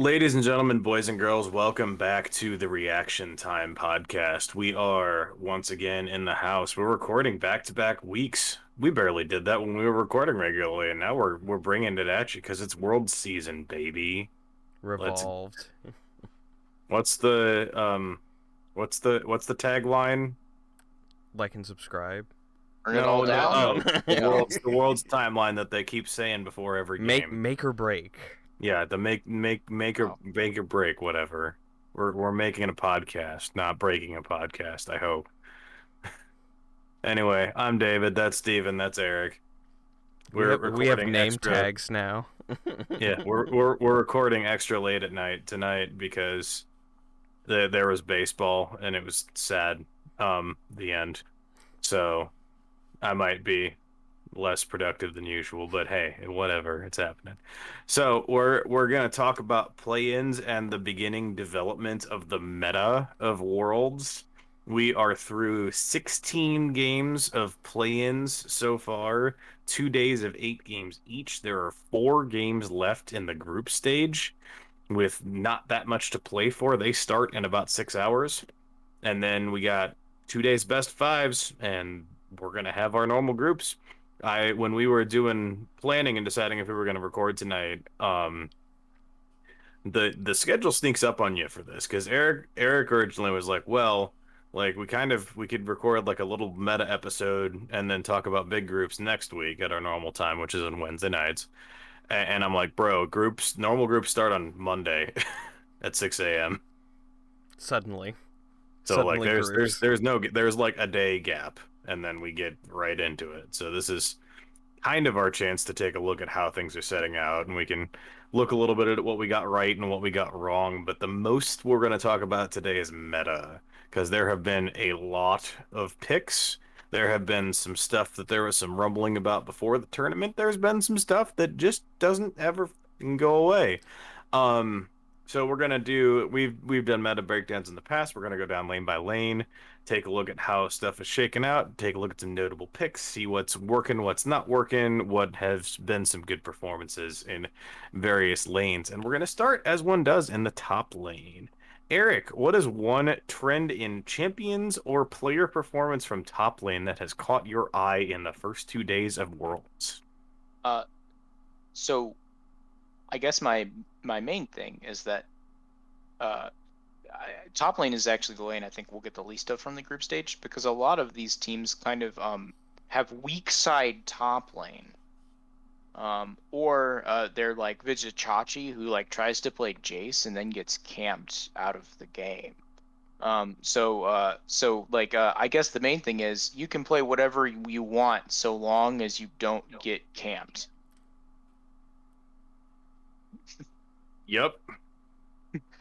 Ladies and gentlemen, boys and girls, welcome back to the Reaction Time podcast. We are once again in the house. We're recording back-to-back weeks. We barely did that when we were recording regularly, and now we're bringing it at you because it's world season, baby. Let's. Revolved. What's the what's the tagline? Like and subscribe. Turn it No, all no. down. Oh, the world's timeline that they keep saying before every game. Make or break. Yeah, the make or break, whatever. We're making a podcast, not breaking a podcast, I hope. Anyway, I'm David, that's Steven, that's Eric. We We're have recording name extra. tags now. Yeah, we're recording extra late at night tonight because there was baseball and it was sad, the end. So I might be less productive than usual, but hey, whatever, it's happening. So we're gonna talk about play-ins and the beginning development of the meta of Worlds. We are through 16 games of play-ins so far, 2 days of 8 games each. There are 4 games left in the group stage with not that much to play for. They start in about 6 hours. And then we got 2 days best fives, and we're gonna have our normal groups. When we were doing planning and deciding if we were going to record tonight, the schedule sneaks up on you for this because Eric originally was like, well, like we could record like a little meta episode and then talk about big groups next week at our normal time, which is on Wednesday nights. And I'm like, bro, normal groups start on Monday at 6 a.m. Suddenly. So like Groups. there's like a day gap and then we get right into it. So this is kind of our chance to take a look at how things are setting out, and we can look a little bit at what we got right and what we got wrong. But the most we're going to talk about today is meta, because there have been a lot of picks. There have been some stuff that there was some rumbling about before the tournament. There's been some stuff that just doesn't ever go away. So we've done meta breakdowns in the past. We're gonna go down lane by lane, take a look at how stuff is shaken out, take a look at some notable picks, see what's working, what's not working, what has been some good performances in various lanes. And we're gonna start as one does in the top lane. Eric, what is one trend in champions or player performance from top lane that has caught your eye in the first 2 days of Worlds? So I guess my main thing is that top lane is actually the lane I think we'll get the least of from the group stage, because a lot of these teams kind of have weak side top lane. Or they're like Vizichachi, who like tries to play Jace and then gets camped out of the game. So I guess the main thing is you can play whatever you want so long as you don't get camped. Yep.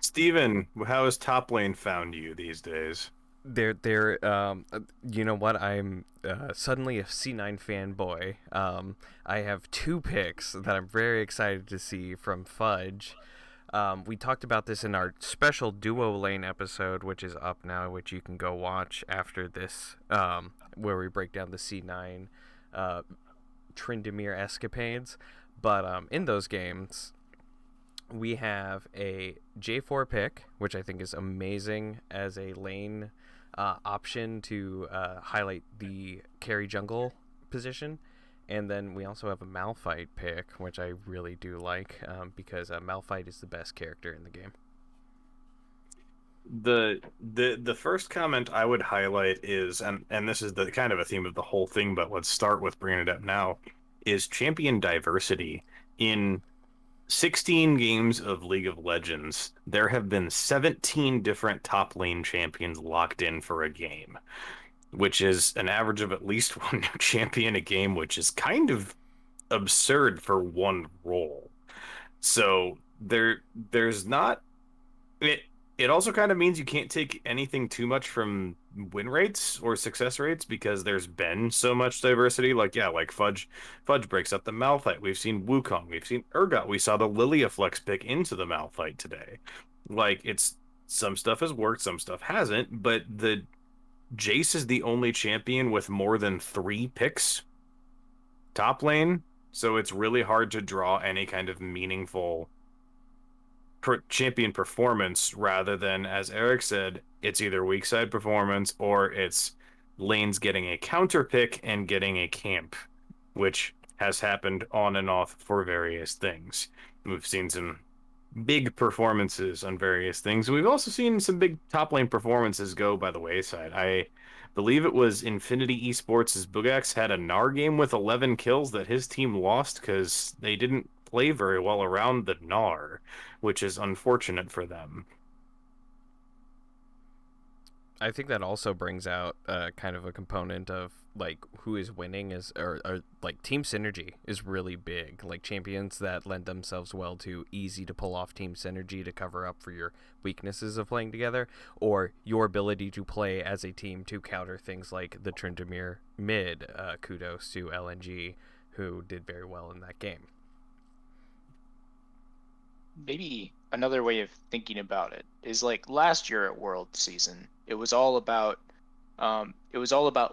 Steven, how has top lane found you these days? They're you know what? I'm suddenly a C9 fanboy. I have 2 picks that I'm very excited to see from Fudge. We talked about this in our special duo lane episode, which is up now, which you can go watch after this, where we break down the C9 Tryndamere escapades. But in those games, we have a J4 pick, which I think is amazing as a lane option to highlight the carry jungle position. And then we also have a Malphite pick, which I really do like, because Malphite is the best character in the game. The first comment I would highlight is, and this is the kind of a theme of the whole thing, but let's start with bringing it up now, is champion diversity. In 16 games of League of Legends, there have been 17 different top lane champions locked in for a game, which is an average of at least one new champion a game, which is kind of absurd for one role. So there's not it. It also kind of means you can't take anything too much from win rates or success rates because there's been so much diversity. Like, yeah, like Fudge breaks up the Malphite. We've seen Wukong. We've seen Urgot. We saw the Lileaflex pick into the Malphite today. Like, it's some stuff has worked, some stuff hasn't, but the Jace is the only champion with more than 3 picks top lane, so it's really hard to draw any kind of meaningful champion performance rather than, as Eric said, it's either weak side performance or it's lanes getting a counter pick and getting a camp, which has happened on and off for various things. We've seen some big performances on various things. We've also seen some big top lane performances go by the wayside. I believe it was Infinity Esports' Bugax had a Gnar game with 11 kills that his team lost because they didn't play very well around the Gnar, which is unfortunate for them. I think that also brings out kind of a component of like who is winning is or like team synergy is really big. Like champions that lend themselves well to easy to pull off team synergy to cover up for your weaknesses of playing together, or your ability to play as a team to counter things like the Tryndamere mid. Kudos to LNG, who did very well in that game. Maybe another way of thinking about it is like last year at World Season, it was all about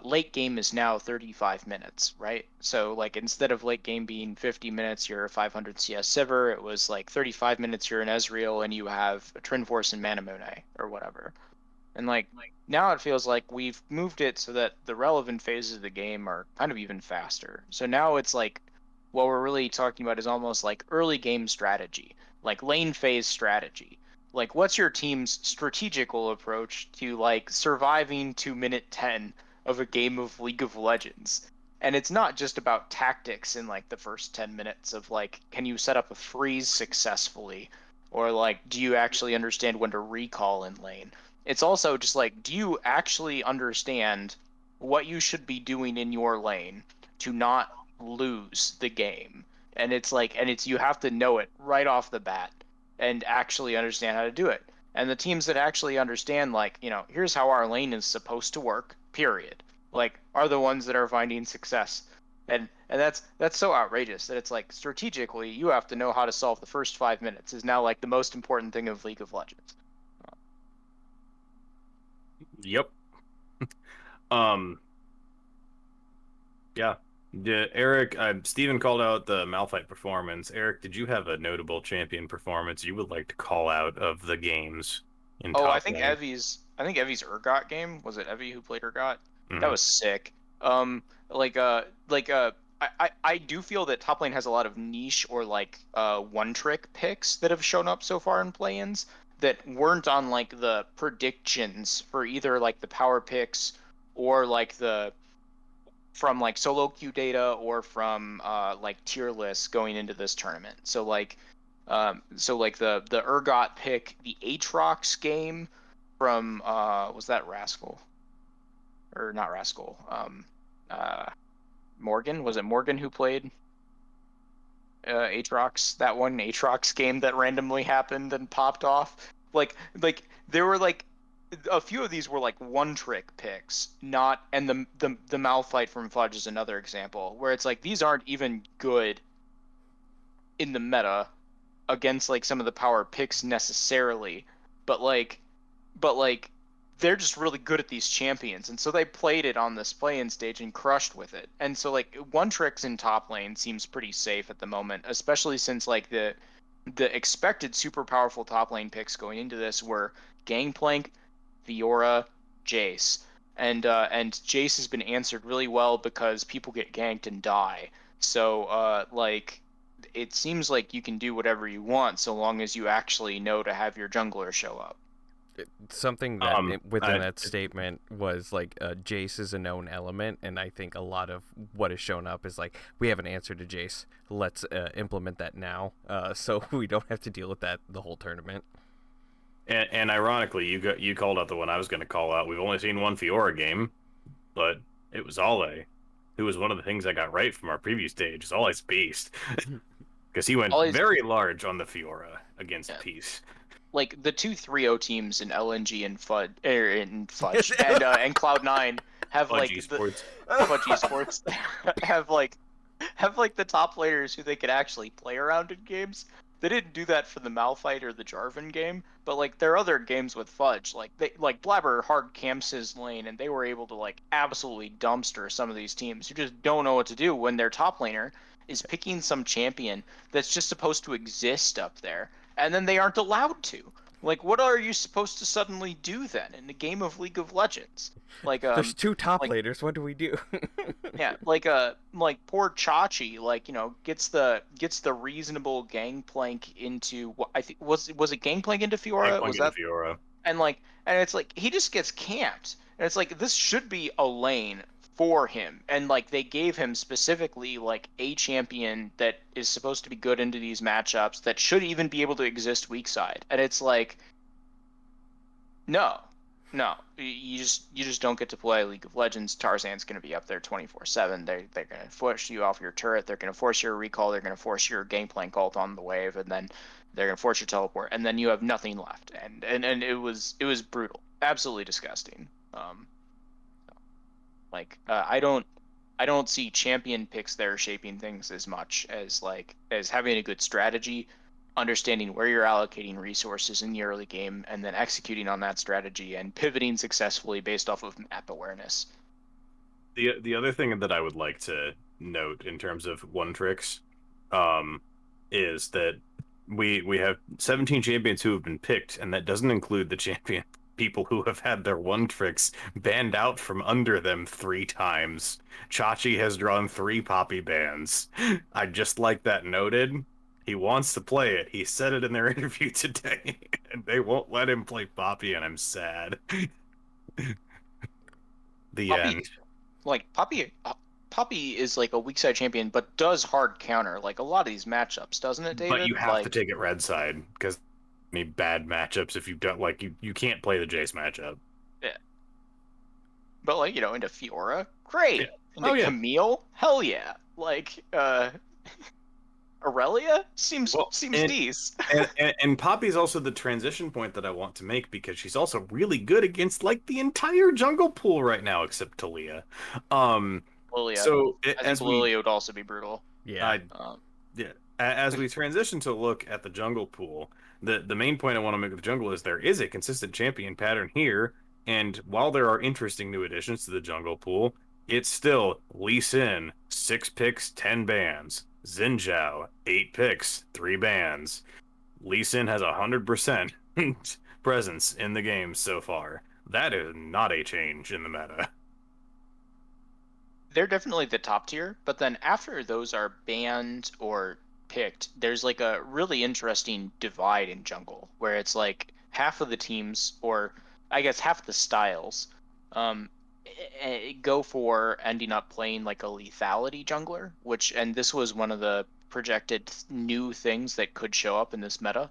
late game is now 35 minutes, right? So like instead of late game being 50 minutes, you're a 500 CS Sivir, it was like 35 minutes you're an Ezreal and you have a Trinforce and Manamune or whatever. And like now it feels like we've moved it so that the relevant phases of the game are kind of even faster. So now it's like what we're really talking about is almost like early game strategy, like lane phase strategy. Like what's your team's strategical approach to like surviving to minute 10 of a game of League of Legends? And it's not just about tactics in like the first 10 minutes of like, can you set up a freeze successfully? Or like, do you actually understand when to recall in lane? It's also just like, do you actually understand what you should be doing in your lane to not lose the game? And it's like, and it's, you have to know it right off the bat and actually understand how to do it. And the teams that actually understand, like, you know, here's how our lane is supposed to work, period, like, are the ones that are finding success. And that's so outrageous that it's like strategically you have to know how to solve the first 5 minutes is now like the most important thing of League of Legends. Yep. Yeah. Eric, Steven called out the Malphite performance. Eric, did you have a notable champion performance you would like to call out of the games in Oh, top I think lane? Evie's Urgot game, was it Evie who played Urgot? Mhm. That was sick. I do feel that top lane has a lot of niche or like one trick picks that have shown up so far in play-ins that weren't on like the predictions for either like the power picks or like the from like solo queue data or from like tier lists going into this tournament. So like the Urgot pick, the Aatrox game from was that Rascal or not Rascal? Morgan, was it Morgan who played Aatrox? That one Aatrox game that randomly happened and popped off. Like there were like a few of these were like one trick picks, not, and the Malphite from Fudge is another example where it's like these aren't even good in the meta against like some of the power picks necessarily, but like they're just really good at these champions, and so they played it on this play-in stage and crushed with it. And so like one tricks in top lane seems pretty safe at the moment, especially since like the expected super powerful top lane picks going into this were Gangplank, Fiora, Jace. And Jace has been answered really well because people get ganked and die. So like it seems like you can do whatever you want so long as you actually know to have your jungler show up. Something that within that statement was like Jace is a known element, and I think a lot of what has shown up is like we have an answer to Jace. Let's implement that now, so we don't have to deal with that the whole tournament. And ironically, you called out the one I was going to call out. We've only seen one Fiora game, but it was Ale, who was one of the things I got right from our preview stage. Is Ale's beast, because he went very large on the Fiora against Peace. Like the 2 3-0 teams in LNG and Fudge and Cloud9 have Fudge like Esports. Fudge Esports have like the top players who they could actually play around in games. They didn't do that for the Malphite or the Jarvan game, but like there are other games with Fudge. Like they like Blabber hard camps his lane, and they were able to like absolutely dumpster some of these teams who just don't know what to do when their top laner is picking some champion that's just supposed to exist up there. and then they aren't allowed to. Like, what are you supposed to suddenly do then in the game of League of Legends? Like, There's two top like laners. What do we do? yeah, like poor Chachi, like, you know, gets the reasonable gangplank into what I think was it gangplank into Fiora? Gangplank Was into that Fiora. and it's like he just gets camped. And it's like this should be a lane for him. And like they gave him specifically like a champion that is supposed to be good into these matchups that should even be able to exist weak side. And it's like no. No, you just don't get to play League of Legends. Tarzan's going to be up there 24/7. They're going to force you off your turret. They're going to force your recall. They're going to force your Gangplank ult on the wave, and then they're going to force your teleport, and then you have nothing left. And it was brutal, absolutely disgusting. I don't see champion picks there shaping things as much as like as having a good strategy, understanding where you're allocating resources in the early game, and then executing on that strategy and pivoting successfully based off of map awareness. The other thing that I would like to note in terms of one tricks, um, is that we have 17 champions who have been picked, and that doesn't include the champion people who have had their one tricks banned out from under them 3 times. Chachi has drawn 3 Poppy bans. I'd just like that noted. He wants to play it. He said it in their interview today, and they won't let him play Poppy, and I'm sad. The Poppy, end. like Poppy is like a weak side champion, but does hard counter like a lot of these matchups, doesn't it, David? But you have like, to take it red side because any bad matchups if you don't like you can't play the Jace matchup. yeah. But like, you know, into Fiora, great. Yeah. Into Camille, hell yeah. Like Aurelia seems decent. And Poppy's also the transition point that I want to make because she's also really good against like the entire jungle pool right now except Talia. Lilia. So I think Lilia would also be brutal. Yeah. Yeah. As we transition to look at the jungle pool, the main point I want to make with the jungle is there is a consistent champion pattern here, and while there are interesting new additions to the jungle pool, it's still Lee Sin, 6 picks, 10 bans. Xin Zhao, 8 picks, 3 bans. Lee Sin has 100% presence in the game so far. That is not a change in the meta. They're definitely the top tier, but then after those are banned or picked, there's like a really interesting divide in jungle where it's like half of the teams, or I guess half the styles, go for ending up playing like a lethality jungler, and this was one of the projected new things that could show up in this meta,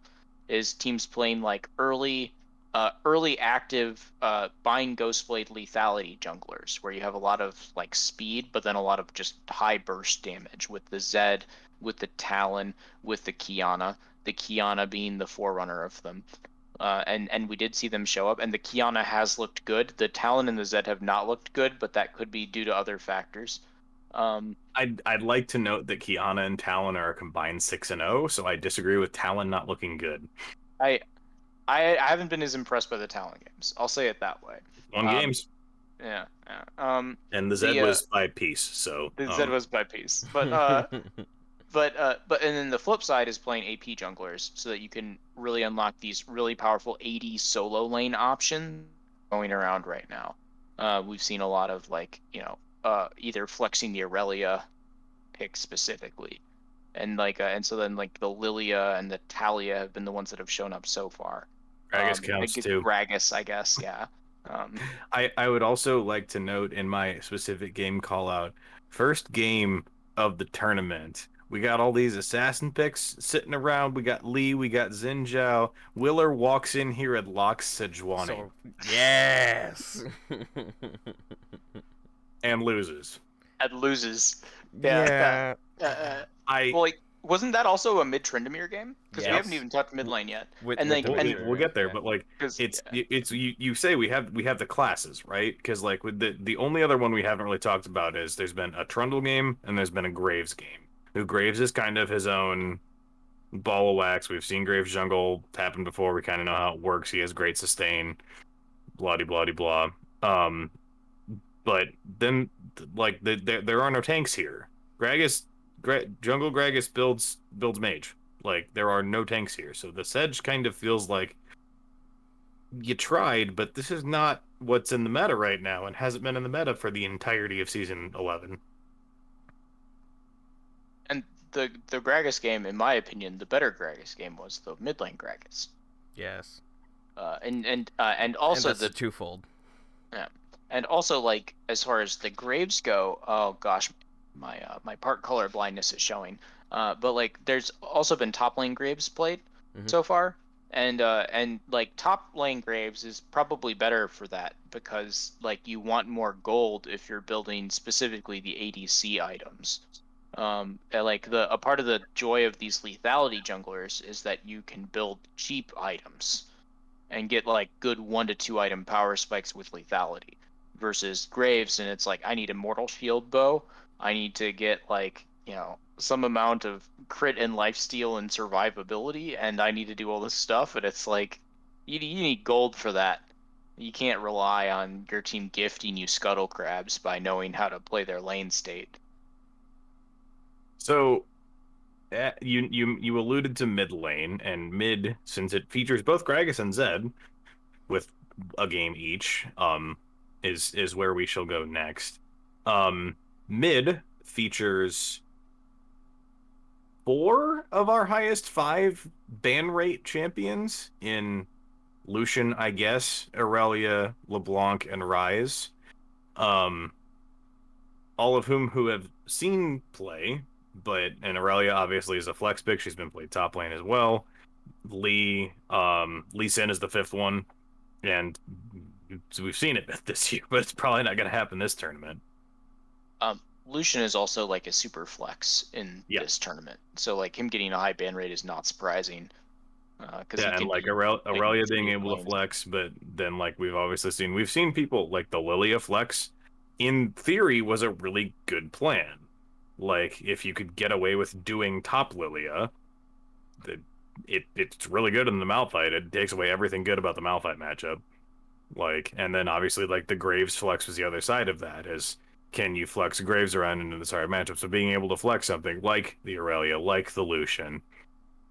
is teams playing like early active buying Ghostblade lethality junglers, where you have a lot of like speed, but then a lot of just high burst damage with the Zed, with the Talon, with the Kiana being the forerunner of them. And we did see them show up, and the Kiana has looked good. The Talon and the Zed have not looked good, but that could be due to other factors. I'd like to note that Kiana and Talon are a combined 6-0, so I disagree with Talon not looking good. I haven't been as impressed by the Talon games. I'll say it that way. On games. Yeah. And the Zed was by piece, so the Zed was by piece, but and then the flip side is playing AP junglers so that you can really unlock these really powerful AD solo lane options going around right now. We've seen a lot of like, you know, either flexing the Aurelia pick specifically, and like and so then like the Lilia and the Talia have been the ones that have shown up so far. Gragas counts too. Gragas, I guess, yeah. I would also like to note in my specific game call out, first game of the tournament, we got all these assassin picks sitting around. We got Lee, we got Xin Zhao. Willer walks in here and locks Sejuani. So, yes. And loses. Yeah. Well, like, wasn't that also a mid Tryndamere game? Because we haven't even touched mid lane yet. We'll get there, but like it's you say we have the classes, right? Because like with the only other one we haven't really talked about is there's been a Trundle game and there's been a Graves game. Who Graves is kind of his own ball of wax. We've seen Graves jungle happen before. We kind of know how it works. He has great sustain. Blah blah blah. But then like there are no tanks here. Jungle Gragas builds mage. Like, there are no tanks here. So the Sedge kind of feels like you tried, but this is not what's in the meta right now and hasn't been in the meta for the entirety of Season 11. And the Gragas game, in my opinion, the better Gragas game was the mid lane Gragas. Yes. And also and that's twofold. Yeah. And also, like, as far as the Graves go, oh gosh, my part color blindness is showing. But like, there's also been top lane Graves played so far, and like top lane Graves is probably better for that because like you want more gold if you're building specifically the ADC items. And, like a part of the joy of these lethality junglers is that you can build cheap items and get like good 1 to 2 item power spikes with lethality versus Graves, and it's like I need a mortal shield bow, I need to get like, you know, some amount of crit and lifesteal and survivability, and I need to do all this stuff, and it's like you need gold for that. You can't rely on your team gifting you scuttle crabs by knowing how to play their lane state. So you alluded to mid lane, and mid, since it features both Gragas and Zed with a game each, is where we shall go next. Mid features 4 of our highest 5 ban rate champions in Lucian, I guess, Aurelia, LeBlanc, and Ryze. All of who have seen play, and Aurelia obviously is a flex pick. She's been played top lane as well. Lee Sin is the 5th one, and we've seen it this year, but it's probably not going to happen this tournament. Lucian is also like a super flex in this tournament, so like him getting a high ban rate is not surprising. And like Aurelia being able to flex, but then like we've seen people like the Lilia flex. In theory, was a really good plan. Like if you could get away with doing top Lilia, it's really good in the Malphite. It takes away everything good about the Malphite matchup. Like, and then obviously like the Graves flex was the other side of that. Is can you flex Graves around into the starting matchup? So being able to flex something like the Aurelia, like the Lucian,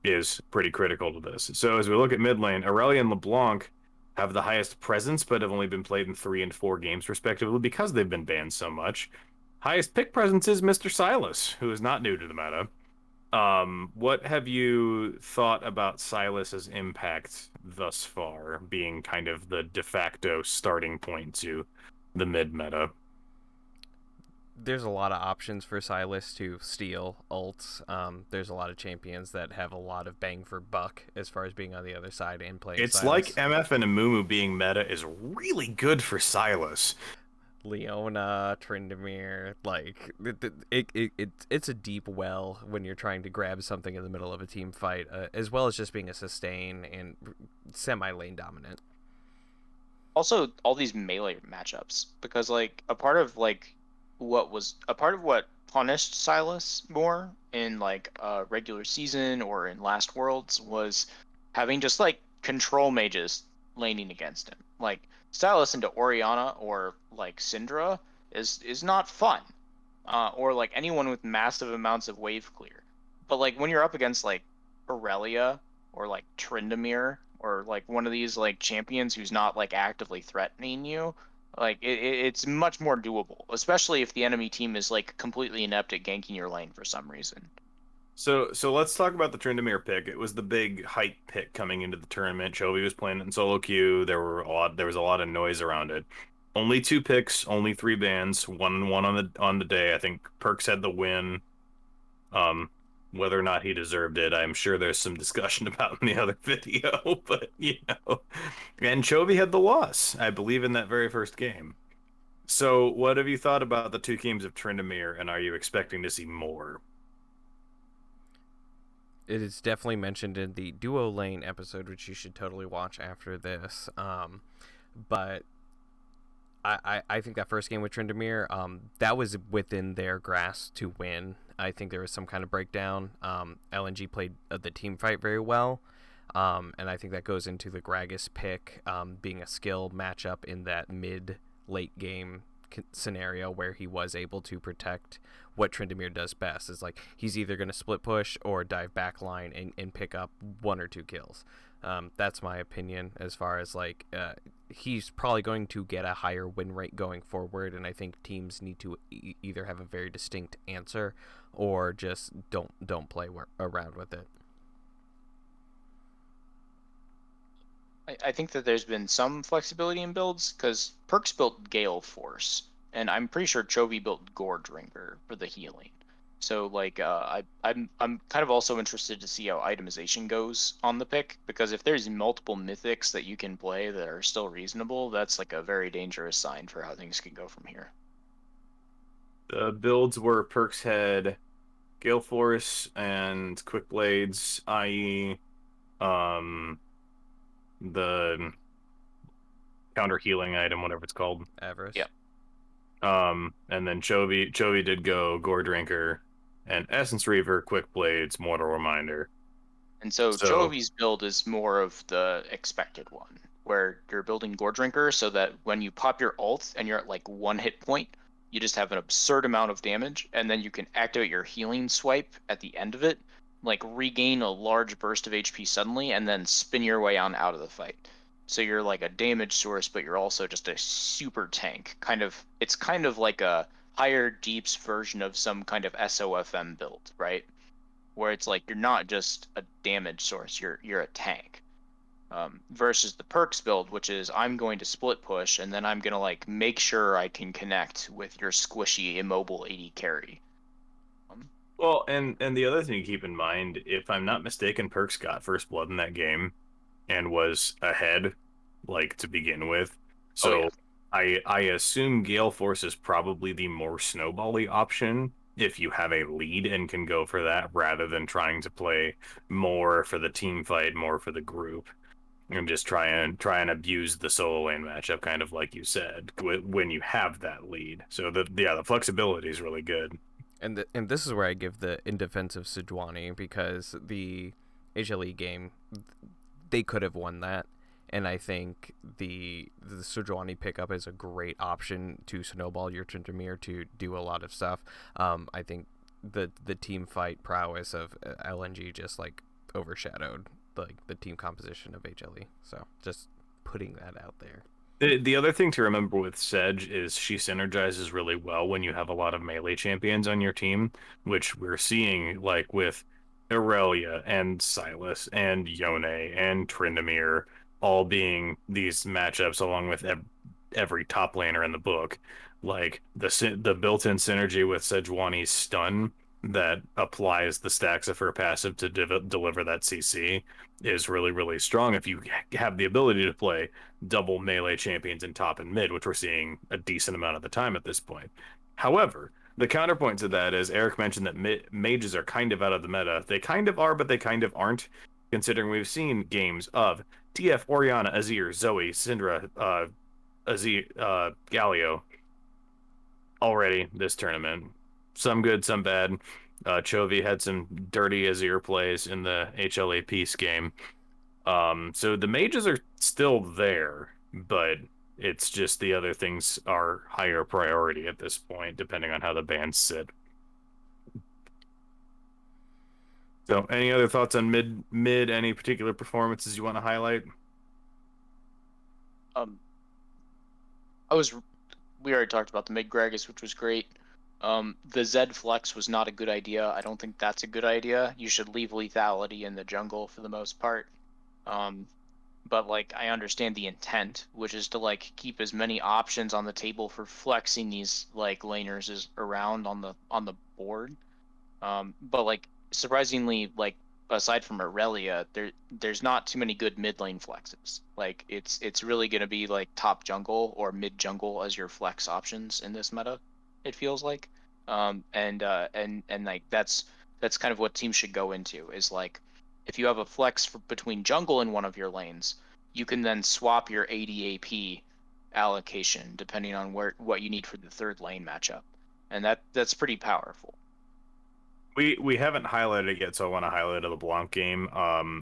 is pretty critical to this. So as we look at mid lane, Aurelia and LeBlanc have the highest presence, but have only been played in 3 and 4 games respectively because they've been banned so much. Highest pick presence is Mr. Sylas, who is not new to the meta. What have you thought about Sylas's impact thus far, being kind of the de facto starting point to the mid meta? There's a lot of options for Sylas to steal ults. There's a lot of champions that have a lot of bang for buck as far as being on the other side and playing It's Sylas. like MF and Amumu being meta is really good for Sylas. Leona, Tryndamere, like it's a deep well when you're trying to grab something in the middle of a team fight, as well as just being a sustain and semi-lane dominant. Also, all these melee matchups, because like a part of what punished Sylas more in like regular season or in Last Worlds was having just like control mages laning against him. Like Sylas into Orianna or like Syndra is not fun, or like anyone with massive amounts of wave clear. But like when you're up against like Aurelia or like Tryndamere or like one of these like champions who's not like actively threatening you, like it's much more doable, especially if the enemy team is like completely inept at ganking your lane for some reason. So let's talk about the Tryndamere pick. It was the big hype pick coming into the tournament. Chovy was playing it in solo queue. There was a lot of noise around it. Only 2 picks, only 3 bans, one on the day. I think Perks had the win. Whether or not he deserved it, I'm sure there's some discussion about in the other video, but you know. And Chovy had the loss, I believe, in that very first game. So what have you thought about the 2 games of Tryndamere, and are you expecting to see more? It is definitely mentioned in the duo lane episode, which you should totally watch after this. But I think that first game with Tryndamere, that was within their grasp to win. I think there was some kind of breakdown. LNG played the team fight very well, and I think that goes into the Gragas pick being a skill matchup in that mid-late game scenario where he was able to protect what Tryndamere does best. Is like he's either going to split push or dive backline and pick up 1 or 2 kills. That's my opinion as far as like he's probably going to get a higher win rate going forward, and I think teams need to either have a very distinct answer or just don't play around with it. I think that there's been some flexibility in builds because Perks built Gale Force, and I'm pretty sure Chovy built Gore Drinker for the healing. So like I'm kind of also interested to see how itemization goes on the pick, because if there's multiple mythics that you can play that are still reasonable, that's like a very dangerous sign for how things can go from here. The builds were Perks had Gale Force and Quick Blades, i.e., the counter healing item, whatever it's called. Avarice. Yeah. And then Chovy did go Gore Drinker, and Essence Reaver, Quick Blades, Mortal Reminder. And so Chovy's build is more of the expected one, where you're building Gore Drinker so that when you pop your ult and you're at like 1 hit point, you just have an absurd amount of damage, and then you can activate your healing swipe at the end of it, like regain a large burst of HP suddenly, and then spin your way on out of the fight. So you're like a damage source, but you're also just a super tank. It's kind of like a higher deeps version of some kind of SOFM build, right? Where it's like you're not just a damage source, you're a tank. Versus the Perks build, which is I'm going to split push and then I'm gonna like make sure I can connect with your squishy immobile AD carry. Well, and the other thing to keep in mind, if I'm not mistaken, Perks got first blood in that game and was ahead, like to begin with. So I assume Gale Force is probably the more snowbally option if you have a lead and can go for that rather than trying to play more for the team fight, more for the group. And just try and abuse the solo lane matchup, kind of like you said, when you have that lead. So the flexibility is really good. And this is where I give the in defense of Sejuani, because the HLE game, they could have won that, and I think the Sejuani pickup is a great option to snowball your Tryndamere to do a lot of stuff. I think the team fight prowess of LNG just like overshadowed like the team composition of HLE. So just putting that out there. The other thing to remember with Sedge is she synergizes really well when you have a lot of melee champions on your team, which we're seeing like with Aurelia and Silas and Yone and Tryndamere all being these matchups along with every top laner in the book. Like the built-in synergy with Sejuani's stun that applies the stacks of her passive to deliver that CC is really, really strong if you have the ability to play double melee champions in top and mid, which we're seeing a decent amount of the time at this point. However, the counterpoint to that is Eric mentioned that mages are kind of out of the meta. They kind of are, but they kind of aren't, considering we've seen games of TF, Orianna, Azir, Zoe, Syndra, Azir, Galio already this tournament. Some good, some bad. Chovy had some dirty Azir plays in the HLA Peace game. So the mages are still there, but it's just the other things are higher priority at this point, depending on how the bands sit. So any other thoughts on mid, any particular performances you want to highlight? We already talked about the mid Gragas, which was great. The Zed flex was not a good idea. I don't think that's a good idea. You should leave lethality in the jungle for the most part. But like I understand the intent, which is to like keep as many options on the table for flexing these like laners as around on the board. But like surprisingly, like aside from Aurelia, there's not too many good mid lane flexes. Like it's really gonna be like top jungle or mid jungle as your flex options in this meta. It feels like, and like that's kind of what teams should go into is like if you have a flex between jungle in one of your lanes, you can then swap your ADAP allocation depending on what you need for the third lane matchup, and that's pretty powerful. We haven't highlighted it yet, so I want to highlight the LeBlanc game.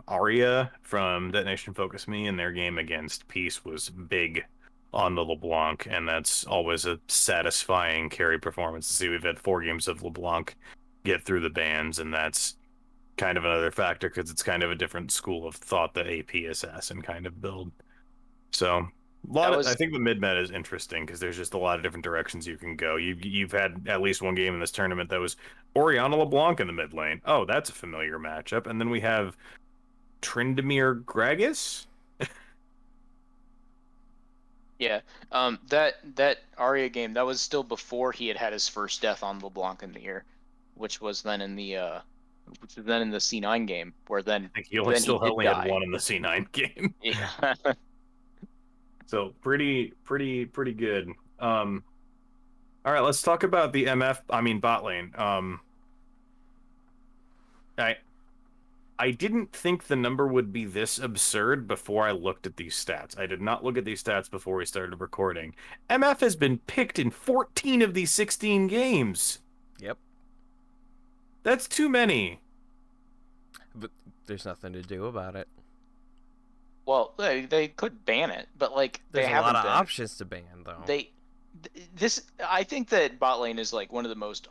Arya from Detonation Focus Me in their game against Peace was big on the LeBlanc, and that's always a satisfying carry performance to see. We've had 4 games of LeBlanc get through the bans, and that's kind of another factor because it's kind of a different school of thought, the AP assassin kind of build. So That I was think the mid meta is interesting because there's just a lot of different directions you can go. You've had at least one game in this tournament that was Oriana LeBlanc in the mid lane. Oh, that's a familiar matchup. And then we have Tryndamere Gragas. Yeah. That Arya game, that was still before he had his first death on LeBlanc in the year, which was then in the C9 game, where then I think he only he did had die. one in the C9 game. Yeah. So pretty good. All right, let's talk about the bot lane. I didn't think the number would be this absurd before I looked at these stats. I did not look at these stats before we started recording. MF has been picked in 14 of these 16 games. Yep. That's too many. But there's nothing to do about it. Well, they could ban it, but like There's they a haven't lot of been. options to ban, though. I think that bot lane is like one of the most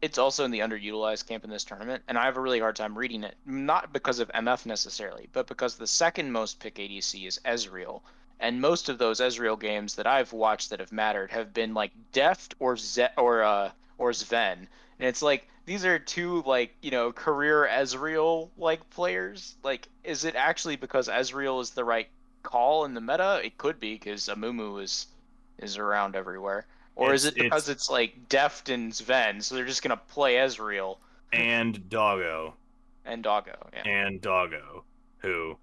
it's also in the underutilized camp in this tournament, and I have a really hard time reading it, not because of MF necessarily, but because the second most pick ADC is Ezreal, and most of those Ezreal games that I've watched that have mattered have been like Deft or Sven, and it's like these are two career Ezreal players. Like, is it actually because Ezreal is the right call in the meta? It could be because Amumu is around everywhere. Or is it because it's like Deft and Sven, so they're just gonna play Ezreal and Doggo and Doggo, yeah. and Doggo, who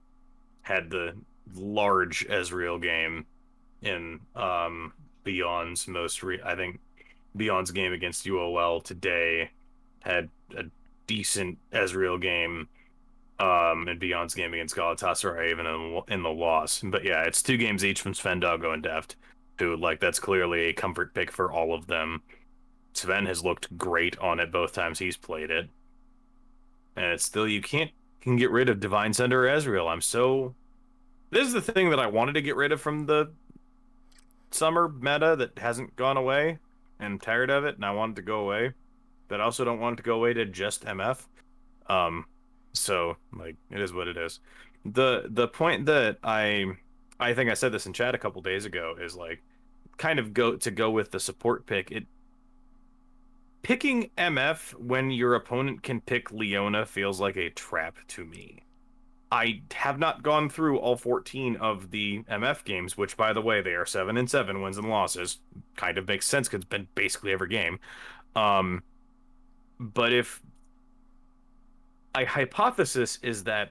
had the large Ezreal game in Beyond's I think Beyond's game against UOL today had a decent Ezreal game. And Beyond's game against Galatasaray, even in the loss. But yeah, it's 2 games each from Sven, Doggo, and Deft, who, that's clearly a comfort pick for all of them. Sven has looked great on it both times he's played it. And it's still, you can get rid of Divine Sender or Ezreal. This is the thing that I wanted to get rid of from the summer meta that hasn't gone away. And I'm tired of it, and I want it to go away. But I also don't want it to go away to just MF. So, it is what it is. The point that I think I said this in chat a couple days ago is kind of go with the support pick. Picking MF when your opponent can pick Leona feels like a trap to me. I have not gone through all 14 of the MF games, which, by the way, they are 7-7 wins and losses. Kind of makes sense because it's been basically every game. But if a hypothesis is that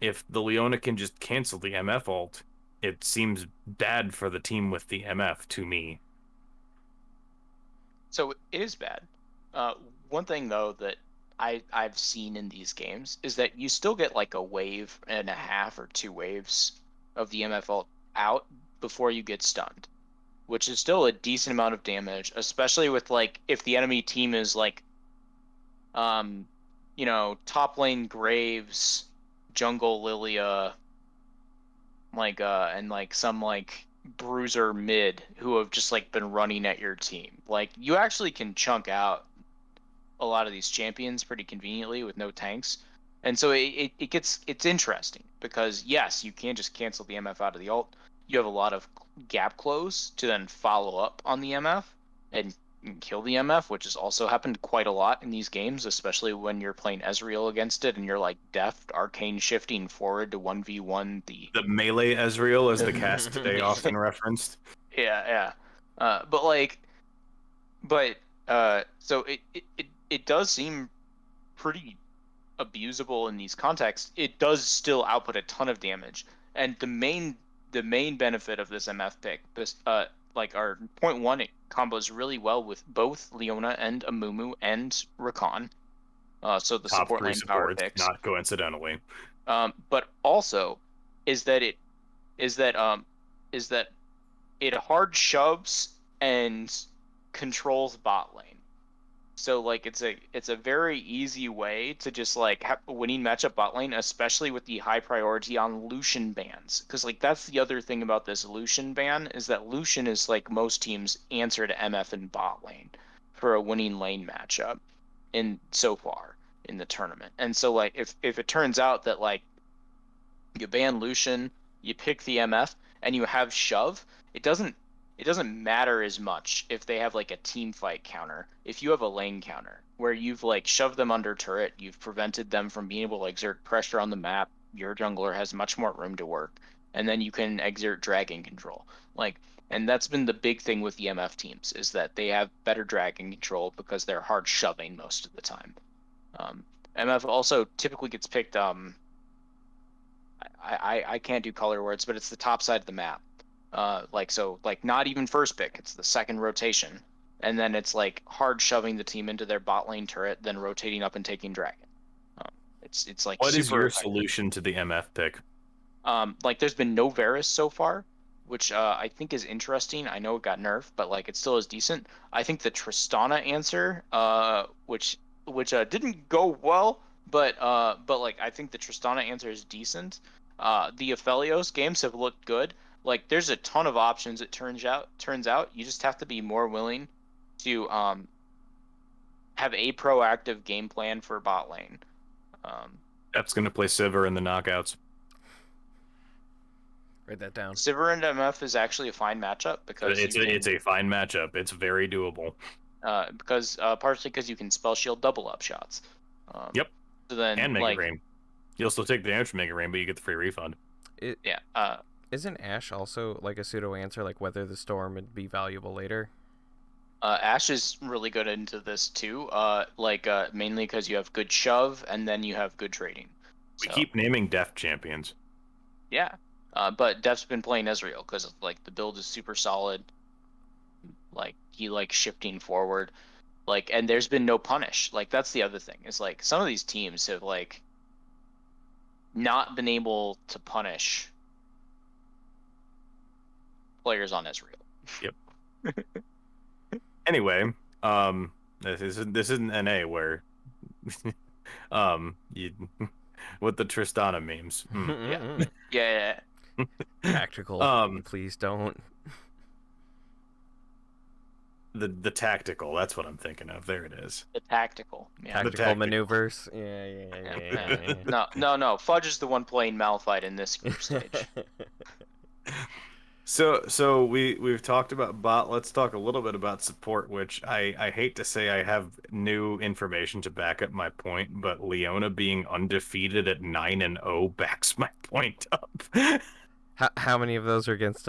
if the Leona can just cancel the MF ult, it seems bad for the team with the MF to me. So it is bad. One thing though that I've seen in these games is that you still get like a wave and a half or 2 waves of the MF ult out before you get stunned, which is still a decent amount of damage, especially with if the enemy team is top lane Graves, jungle Lilia, and some bruiser mid who have just been running at your team. You actually can chunk out a lot of these champions pretty conveniently with no tanks. And so it's interesting because yes, you can just cancel the MF out of the ult. You have a lot of gap close to then follow up on the MF and kill the MF, which has also happened quite a lot in these games, especially when you're playing Ezreal against it and you're Deft arcane shifting forward to 1v1 the melee Ezreal, as the cast today often referenced. Yeah. So it does seem pretty abusable in these contexts. It does still output a ton of damage, and the main benefit of this MF pick, our point one, it combos really well with both Leona and Amumu and Rakan. So the Top support 3 lane power supports, picks. not coincidentally. But also is that it hard shoves and controls bot lane. So like it's a very easy way to just like have a winning matchup bot lane, especially with the high priority on Lucian bans. Because like that's the other thing about this Lucian ban is that Lucian is like most teams' answer to MF in bot lane for a winning lane matchup in so far in the tournament. And so like if it turns out that like you ban Lucian, you pick the MF, and you have shove, it doesn't matter as much if they have like a team fight counter. If you have a lane counter where you've like shoved them under turret, you've prevented them from being able to exert pressure on the map, your jungler has much more room to work, and then you can exert dragon control. Like, and that's been the big thing with the MF teams is that they have better dragon control because they're hard shoving most of the time. MF also typically gets picked I can't do color words, but it's the top side of the map. Like not even first pick, it's the second rotation. And then it's like hard shoving the team into their bot lane turret, then rotating up and taking dragon. It's like What is super your effective. solution to the MF pick? Like there's been no Varus so far, which I think is interesting. I know it got nerfed, but like it still is decent. I think the Tristana answer, which didn't go well, but like I think the Tristana answer is decent. The Aphelios games have looked good. Like there's a ton of options. It turns out you just have to be more willing to have a proactive game plan for bot lane. That's going to play Sivir in the knockouts. Write that down. Sivir and MF is actually a fine matchup because It's a fine matchup. It's very doable. Partially because you can spell shield double up shots. Yep. So then And Mega like Rain. You'll still take the damage from Mega Rain, but you get the free refund. yeah. Isn't Ashe also like a pseudo answer, like whether the storm would be valuable later? Ashe is really good into this too. Mainly because you have good shove and then you have good trading. We So, keep naming Def champions. yeah. But Def's been playing Ezreal because like the build is super solid. Like he likes shifting forward. Like and there's been no punish. Like that's the other thing. Is like some of these teams have like not been able to punish players on Ezreal. Yep. Anyway, this isn't NA where you with the Tristana memes. Yeah. Tactical. Please don't. The tactical, that's what I'm thinking of. There it is. The tactical. Yeah. Tactical maneuvers. Yeah. No. Fudge is the one playing Malphite in this group stage. So we've talked about bot. Let's talk a little bit about support, which I hate to say I have new information to back up my point, but Leona being undefeated at 9-0 backs my point up. How many of those are against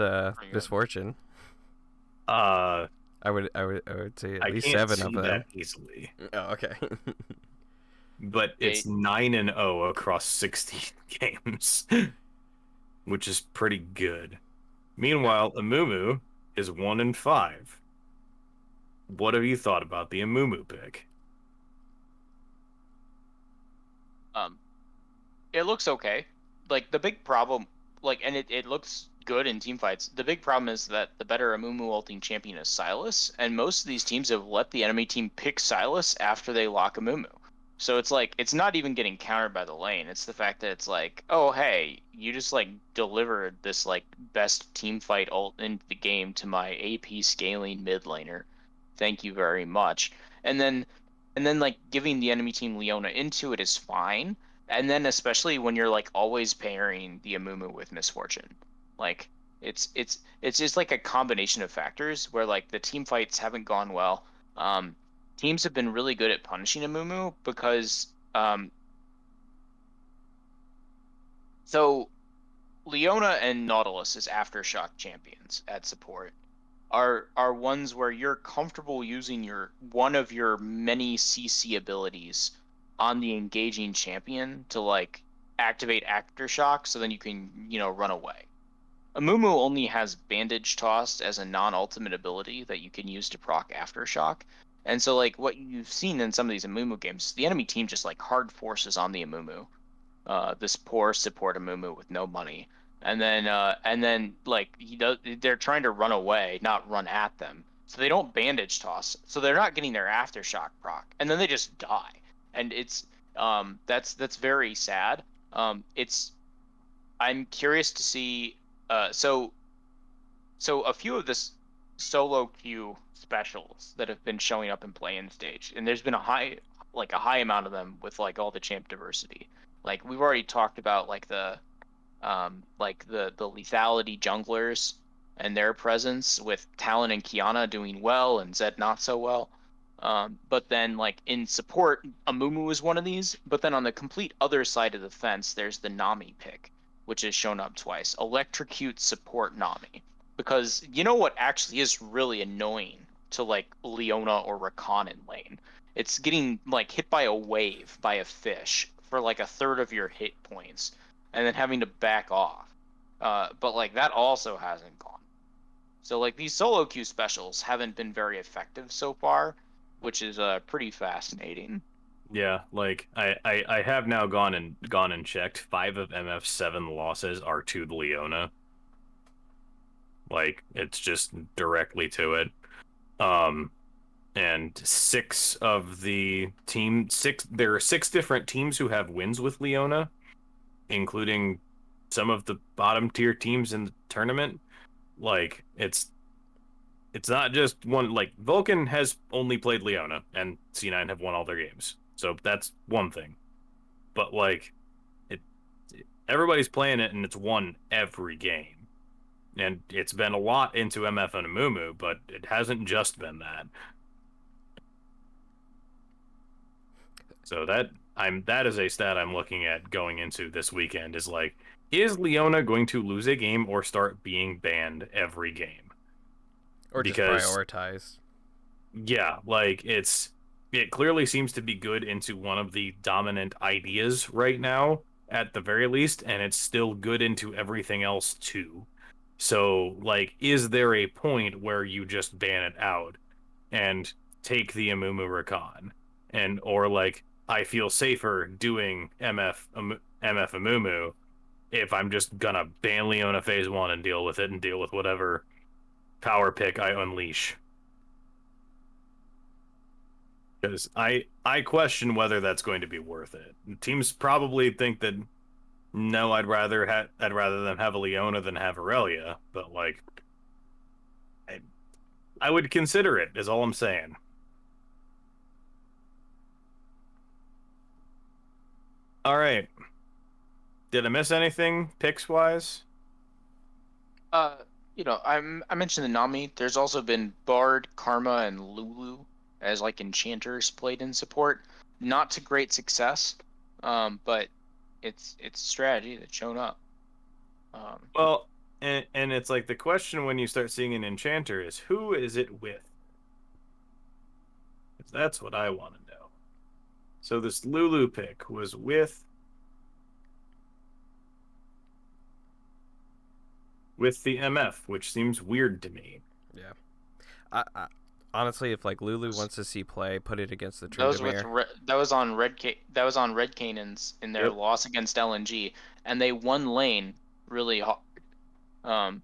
Misfortune? I would say at least 7 of them. That easily. Oh, okay. But it's 9-0 across 16 games, which is pretty good. Meanwhile, Amumu is 1-5. What have you thought about the Amumu pick? It looks okay. Like the big problem, and it looks good in team fights. The big problem is that the better Amumu ulting champion is Sylas, and most of these teams have let the enemy team pick Sylas after they lock Amumu. So it's like it's not even getting countered by the lane. It's the fact that it's like, oh hey, you just like delivered this like best team fight ult into the game to my AP scaling mid laner. Thank you very much. And then like giving the enemy team Leona into it is fine. And then especially when you're like always pairing the Amumu with Misfortune. Like it's just like a combination of factors where like the team fights haven't gone well. Teams have been really good at punishing Amumu because so Leona and Nautilus as Aftershock champions at support are ones where you're comfortable using one of your many CC abilities on the engaging champion to like activate Aftershock so then you can, run away. Amumu only has Bandage Tossed as a non-ultimate ability that you can use to proc Aftershock. And so, like, what you've seen in some of these Amumu games, the enemy team just, like, hard forces on the Amumu. This poor support Amumu with no money. And then like, they're trying to run away, not run at them. so they don't bandage toss, so they're not getting their aftershock proc, and then they just die, and it's that's very sad. It's I'm curious to see so a few of this solo queue specials that have been showing up in play-in stage, and there's been a high amount of them with like all the champ diversity. Like we've already talked about the lethality junglers and their presence with Talon and Kiana doing well and Zed not so well. But then like in support, Amumu is one of these. But then on the complete other side of the fence, there's the Nami pick, which has shown up twice. Electrocute support Nami. Because you know what actually is really annoying to like Leona or Rakan in lane? It's getting like hit by a wave by a fish for like a third of your hit points and then having to back off. But like that also hasn't gone. So like these solo queue specials haven't been very effective so far, which is pretty fascinating. Yeah, like I have now gone and checked. 5 of MF's 7 losses are to the Leona. Like it's just directly to it. And 6 of the team six there are 6 different teams who have wins with Leona, including some of the bottom tier teams in the tournament. Like it's not just one. Like Vulcan has only played Leona and C9 have won all their games. So that's one thing. But like it everybody's playing it and it's won every game. And it's been a lot into MF and Amumu, but it hasn't just been that. So that is a stat I'm looking at going into this weekend is like, is Leona going to lose a game or start being banned every game? Or just prioritize. Yeah, like it clearly seems to be good into one of the dominant ideas right now, at the very least, and it's still good into everything else too. So, like, is there a point where you just ban it out and take the Amumu Rakan? And, or like, I feel safer doing MF Amumu if I'm just gonna ban Leona phase 1 and deal with it and deal with whatever power pick I unleash. Because I question whether that's going to be worth it. Teams probably think that no, I'd rather them have a Leona than have Aurelia, but like I would consider it, is all I'm saying. All right. Did I miss anything picks wise? I mentioned the Nami. There's also been Bard, Karma, and Lulu as like enchanters played in support. Not to great success, but it's a strategy that's shown up. Well, and it's like the question when you start seeing an enchanter is who is it with? Because that's what I want to know. So this Lulu pick was with the MF, which seems weird to me. Yeah. I honestly, if like Lulu wants to see play, put it against the That was Tryndamere. that was on Red Canaans in their loss against LNG, and they won lane really hard.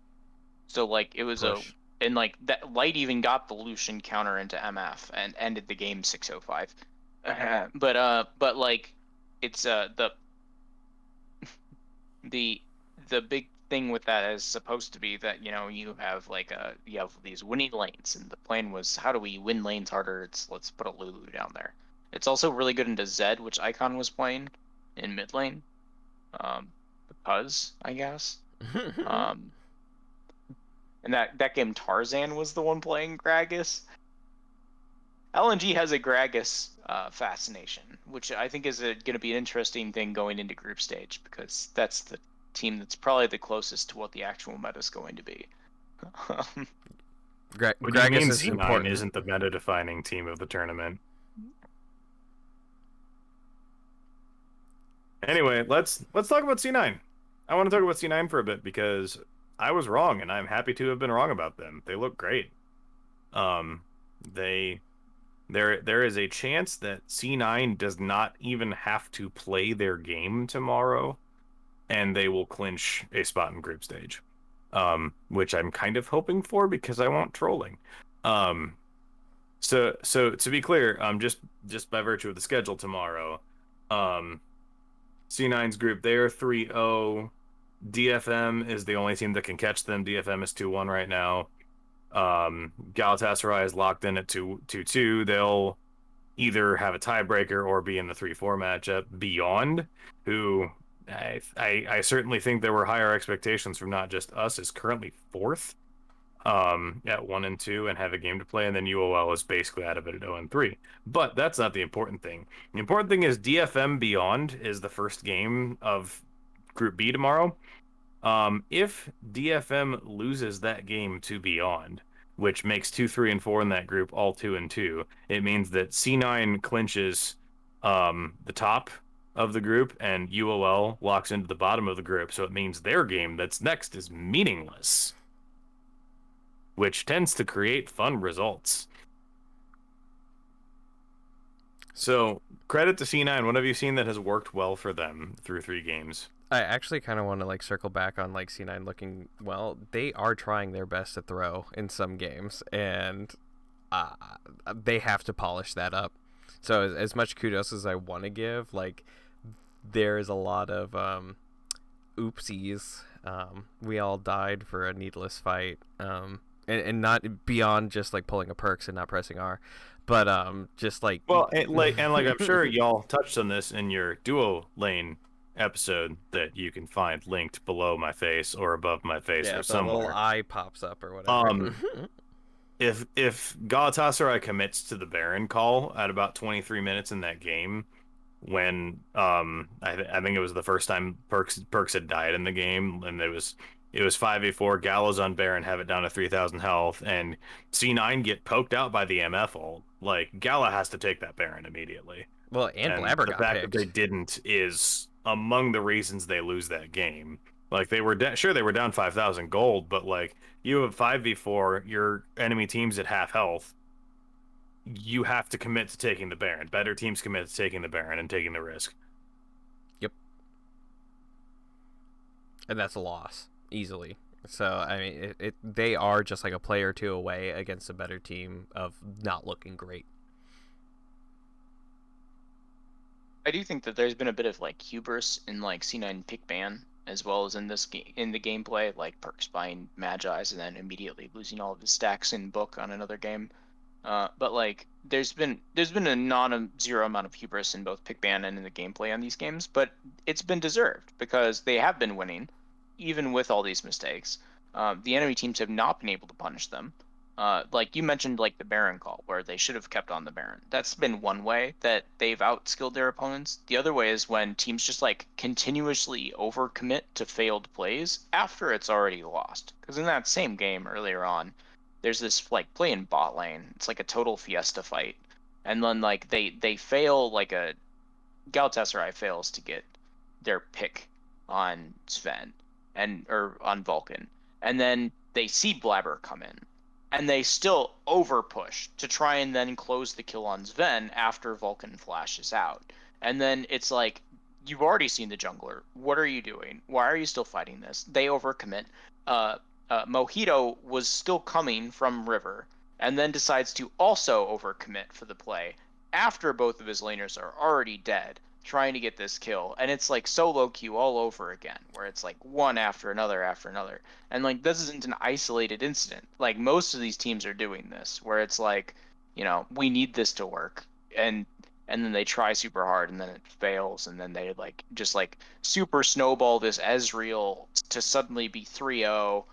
So like it was Push. and like that Light even got the Lucian counter into MF and ended the game 605. But like it's the big thing with that is supposed to be that you have these winning lanes, and the plan was how do we win lanes harder? Let's put a Lulu down there. It's also really good into Zed, which Icon was playing in mid lane, because I guess, and that game Tarzan was the one playing Gragas. LNG has a Gragas fascination, which I think is going to be an interesting thing going into group stage, because that's the team that's probably the closest to what the actual meta is going to be. What do you Gragas mean is C9 important. isn't the meta-defining team of the tournament? Anyway, let's talk about C9. I want to talk about C9 for a bit because I was wrong, and I'm happy to have been wrong about them. They look great. There is a chance that C9 does not even have to play their game tomorrow, and they will clinch a spot in group stage, which I'm kind of hoping for because I want trolling. Um, so to be clear, just by virtue of the schedule tomorrow, um, C9's group, they are 3-0. DFM is the only team that can catch them. DFM is 2-1 right now. Galatasaray is locked in at 2-2. They'll either have a tiebreaker or be in the 3-4 matchup. Beyond, who I certainly think there were higher expectations from not just us, is currently fourth at 1-2 and have a game to play, and then UOL is basically out of it at 0-3. But that's not the important thing. The important thing is DFM Beyond is the first game of Group B tomorrow. If DFM loses that game to Beyond, which makes 2, 3, and 4 in that group all 2-2, it means that C9 clinches the top of the group and UOL locks into the bottom of the group. So it means their game that's next is meaningless, which tends to create fun results. So credit to C9. What have you seen that has worked well for them through 3 games? I actually kind of want to like circle back on like C9 looking well. They are trying their best to throw in some games, and they have to polish that up. So as much kudos as I want to give, like there is a lot of oopsies. We all died for a needless fight, and not beyond just like pulling a perks and not pressing R, but just like like I'm sure y'all touched on this in your duo lane episode that you can find linked below my face or above my face or somewhere. The little eye pops up or whatever. If Galatasaray commits to the Baron call at about 23 minutes in that game, when I think it was the first time Perks had died in the game, and it was 5v4, Gallows on Baron, have it down to 3,000 health, and C9 get poked out by the MF ult. Like, Gala has to take that Baron immediately. Well, and Blabber the got fact picked. that they didn't is among the reasons they lose that game. Like, they were sure they were down 5,000 gold, but like, you have 5v4, your enemy team's at half health. You have to commit to taking the Baron. Better teams commit to taking the Baron and taking the risk. Yep. And that's a loss easily. So I mean, they are just like a player or two away against a better team of not looking great. I do think that there's been a bit of like hubris in like C9 pick ban, as well as in this in the gameplay, like Perks buying Magi's and then immediately losing all of his stacks in book on another game. But like there's been a non-zero amount of hubris in both pick ban and in the gameplay on these games, but it's been deserved because they have been winning, even with all these mistakes. The enemy teams have not been able to punish them. Like you mentioned, like the Baron call, where they should have kept on the Baron. That's been one way that they've outskilled their opponents. The other way is when teams just like continuously overcommit to failed plays after it's already lost. Because in that same game earlier on, there's this like play in bot lane. It's like a total fiesta fight, and then like they fail, like a Galatasaray fails to get their pick on Sven or on Vulcan, and then they see Blabber come in, and they still over push to try and then close the kill on Sven after Vulcan flashes out. And then it's like, you've already seen the jungler. What are you doing? Why are you still fighting this? They overcommit. Mojito was still coming from River, and then decides to also overcommit for the play after both of his laners are already dead, trying to get this kill. And it's like solo queue all over again, where it's like one after another after another. And like, this isn't an isolated incident. Like, most of these teams are doing this, where it's like, you know, we need this to work, and then they try super hard and then it fails, and then they like just like super snowball this Ezreal to suddenly be 3-0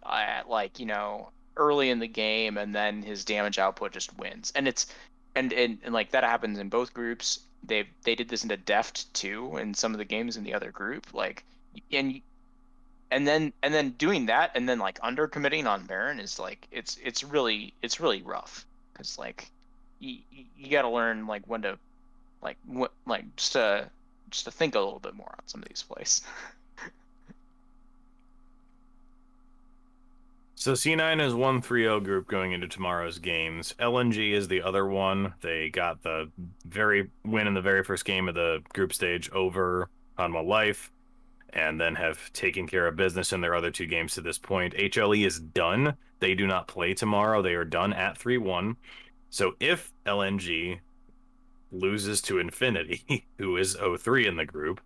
at like, you know, early in the game, and then his damage output just wins. And it's and like that happens in both groups. They did this into Deft too in some of the games in the other group. Like, and then doing that and then like under committing on Baron is like, it's really rough, because like you got to learn like when to just to think a little bit more on some of these plays. So C9 is 1-3-0 group going into tomorrow's games. LNG is the other one. They got the very win in the very first game of the group stage over Hanwha Life. and then have taken care of business in their other two games to this point. HLE is done. They do not play tomorrow. They are done at 3-1. So if LNG loses to Infinity, who is 0-3 in the group,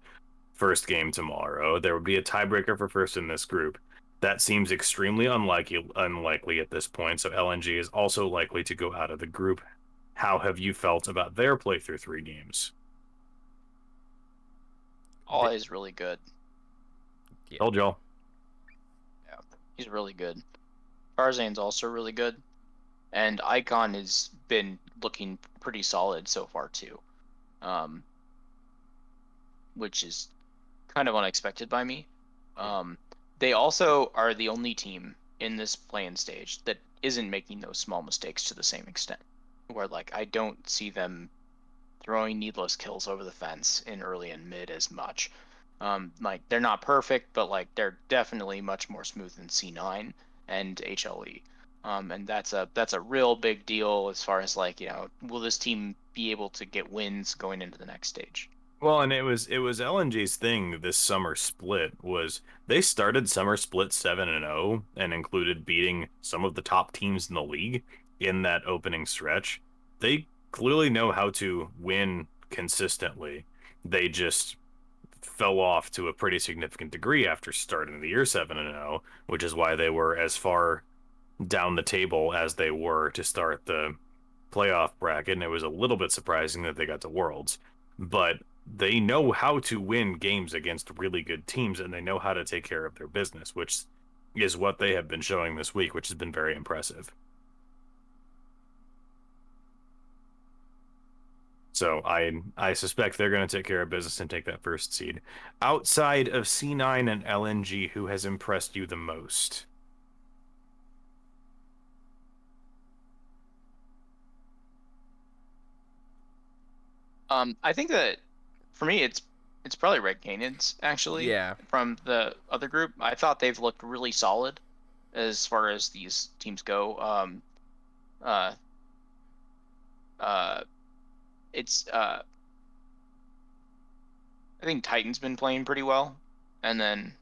first game tomorrow, there would be a tiebreaker for first in this group. That seems extremely unlikely at this point, so LNG is also likely to go out of the group. How have you felt about their play through 3 games? All is really good. Yeah. Told y'all. Yeah, he's really good. Tarzan's also really good. And Icon has been looking pretty solid so far too. Which is kind of unexpected by me. They also are the only team in this play-in stage that isn't making those small mistakes to the same extent. Where like I don't see them throwing needless kills over the fence in early and mid as much. Like they're not perfect, but like they're definitely much more smooth than C9 and HLE. And that's a real big deal as far as like, will this team be able to get wins going into the next stage? Well, and it was LNG's thing this summer split was they started summer split 7-0 and included beating some of the top teams in the league in that opening stretch. They clearly know how to win consistently. They just fell off to a pretty significant degree after starting the year 7-0, which is why they were as far down the table as they were to start the playoff bracket, and it was a little bit surprising that they got to Worlds. But they know how to win games against really good teams, and they know how to take care of their business, which is what they have been showing this week, which has been very impressive. So I suspect they're going to take care of business and take that first seed. Outside of C9 and LNG, who has impressed you the most? I think that for me, it's probably Red Canids actually. Yeah. From the other group, I thought they've looked really solid as far as these teams go. Uh, uh, it's I think Titan's been playing pretty well, and then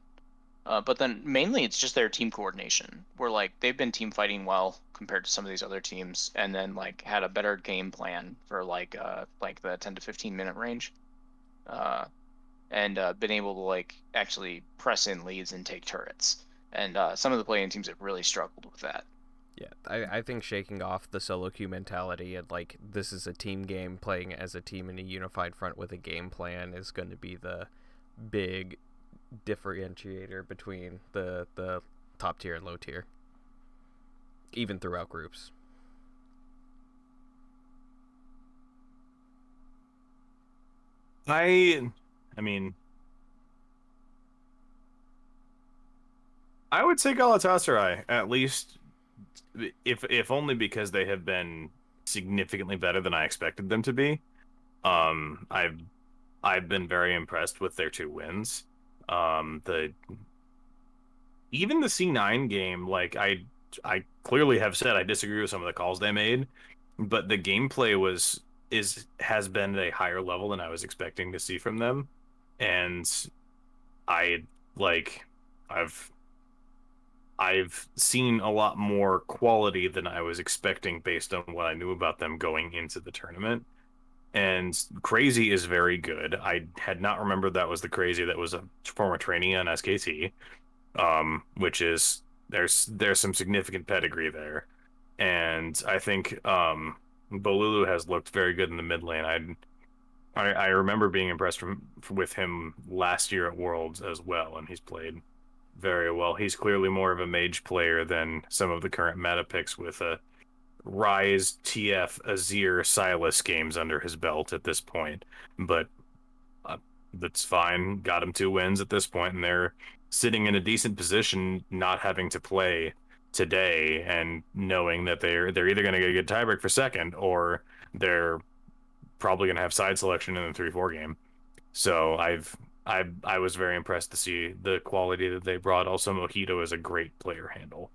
but then mainly it's just their team coordination. Where like they've been team fighting well compared to some of these other teams, and then like had a better game plan for like the 10 to 15 minute range. Uh, and been able to like actually press in leads and take turrets. And some of the playing teams have really struggled with that. Yeah, I think shaking off the solo queue mentality and like this is a team game, playing as a team in a unified front with a game plan is going to be the big differentiator between the top tier and low tier, even throughout groups. I mean, I would say Galatasaray, at least, if only because they have been significantly better than I expected them to be. I've been very impressed with their 2 wins. The even the C9 game, like I clearly have said I disagree with some of the calls they made, but the gameplay has been at a higher level than I was expecting to see from them. And I like I've I've seen a lot more quality than I was expecting based on what I knew about them going into the tournament. And Crazy is very good. I had not remembered that was the Crazy that was a former trainee on SKT, which is there's some significant pedigree there. And I think Bolulu has looked very good in the mid lane. I remember being impressed with him last year at Worlds as well, and he's played very well. He's clearly more of a mage player than some of the current meta picks with a Rise, TF, Azir, Silas games under his belt at this point. But that's fine. Got him 2 wins at this point, and they're sitting in a decent position, not having to play today, and knowing that they're either going to get a good tiebreak for second, or they're probably going to have side selection in the 3-4 game. So I was very impressed to see the quality that they brought. Also, Mojito is a great player handle.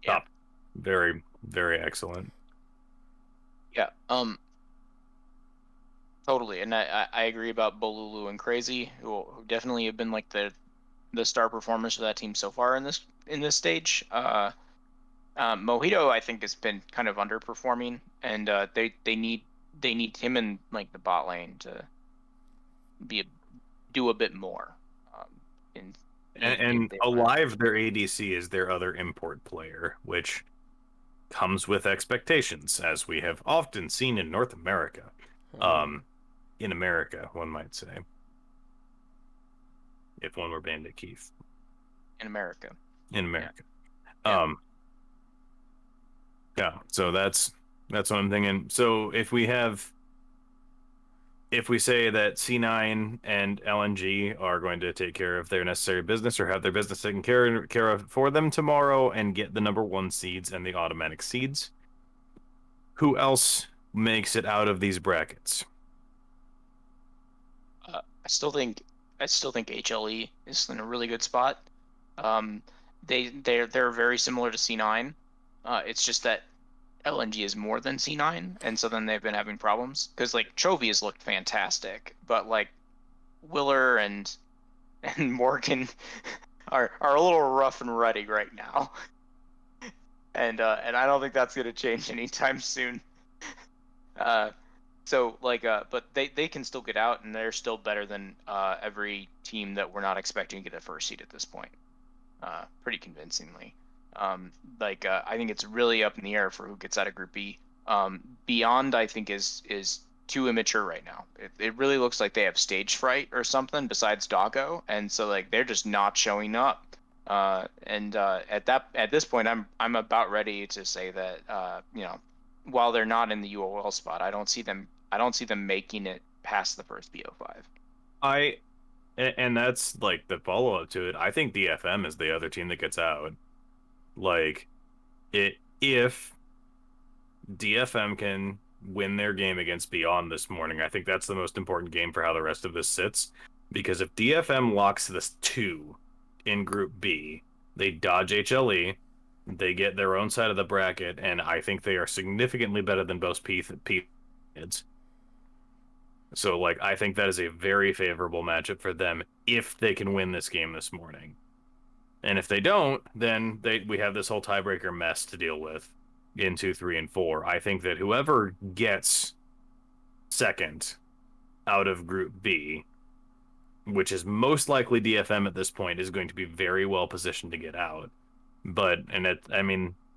Yeah. Top. Very, very excellent. Yeah. Totally, and I agree about Bolulu and Crazy, who definitely have been like the star performers for that team so far in this stage. Mojito, I think, has been kind of underperforming, and they need him in like the bot lane to be do a bit more. In if And they want Alive, their ADC is their other import player, which comes with expectations, as we have often seen in North America. In America, one might say, if one were Bandit Keith. in America. In America. Yeah. Yeah, so that's what I'm thinking. So if we say that C9 and LNG are going to take care of their necessary business or have their business taken care of for them tomorrow and get the #1 seeds and the automatic seeds, who else makes it out of these brackets? I still think HLE is in a really good spot. Um, they're very similar to C9. It's just that LNG is more than C9, and so then they've been having problems because like Chovy has looked fantastic, but like Willer and Morgan are a little rough and ready right now, and I don't think that's gonna change anytime soon. So like but they can still get out, and they're still better than every team that we're not expecting to get a first seed at this point, pretty convincingly. I think it's really up in the air for who gets out of Group B. Beyond, I think, is too immature right now. It really looks like they have stage fright or something besides Doggo, and so like they're just not showing up. At this point, I'm about ready to say that while they're not in the UOL spot, I don't see them making it past the first BO5. And that's like the follow-up to it. I think DFM is the other team that gets out. Like, if DFM can win their game against Beyond this morning, I think that's the most important game for how the rest of this sits. Because if DFM locks this 2 in Group B, they dodge HLE, they get their own side of the bracket, and I think they are significantly better than both kids. So, like, I think that is a very favorable matchup for them if they can win this game this morning. And if they don't, then we have this whole tiebreaker mess to deal with in 2, 3, and 4. I think that whoever gets second out of Group B, which is most likely DFM at this point, is going to be very well positioned to get out. And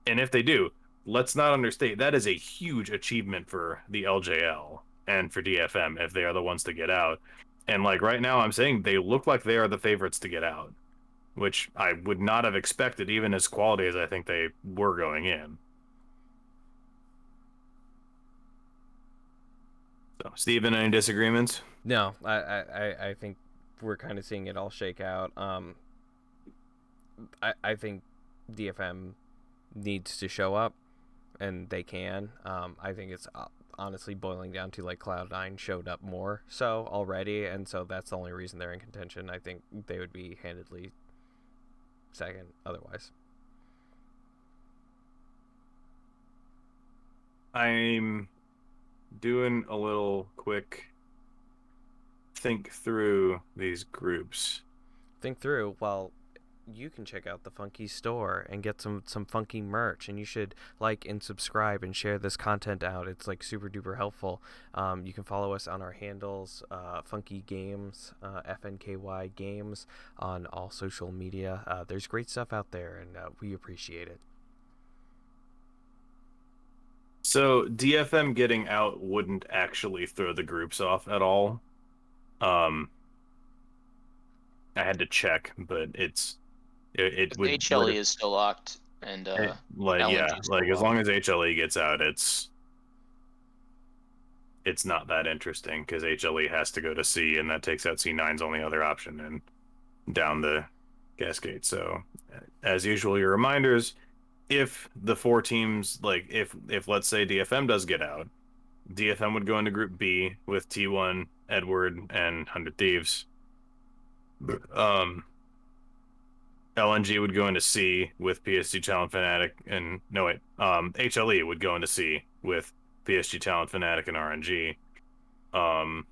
if they do, let's not understate, that is a huge achievement for the LJL and for DFM if they are the ones to get out. And like right now, I'm saying they look like they are the favorites to get out, which I would not have expected, even as quality as I think they were going in. So, Steven, any disagreements? No, I think we're kind of seeing it all shake out. I think DFM needs to show up, and they can. I think it's honestly boiling down to like Cloud9 showed up more so already, and so that's the only reason they're in contention. I think they would be handedly second otherwise. I'm doing a little quick think through these groups. Think through, well, you can check out the Funky store and get some funky merch, and you should like and subscribe and share this content out. It's like super duper helpful. You can follow us on our handles, Funky Games, FNKY Games, on all social media. There's great stuff out there, and we appreciate it. So DFM getting out wouldn't actually throw the groups off at all. I had to check, but it would HLE is still locked, and as locked. long as HLE gets out, it's not that interesting because HLE has to go to C, and that takes out C9's only other option and down the cascade. So, as usual, your reminders: if the 4 teams, like if let's say DFM does get out, DFM would go into Group B with T1, Edward, and 100 Thieves. LNG would go into C with PSG Talent Fnatic and HLE would go into C with PSG Talent Fnatic and RNG. Um,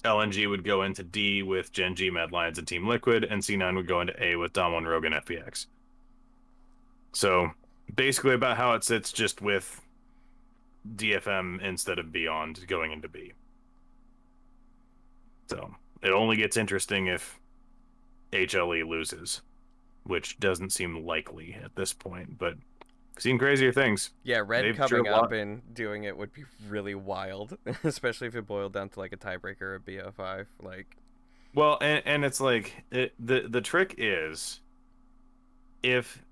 LNG would go into D with Gen G, Mad Lions, and Team Liquid, and C9 would go into A with Damwon, Rogue, and FPX. So basically about how it sits, just with DFM instead of Beyond going into B. So it only gets interesting if HLE loses, which doesn't seem likely at this point, but I've seen crazier things. Yeah, Red They've coming sure up and doing it would be really wild, especially if it boiled down to like a tiebreaker or a BO5. Like, well, and it's like the trick is, if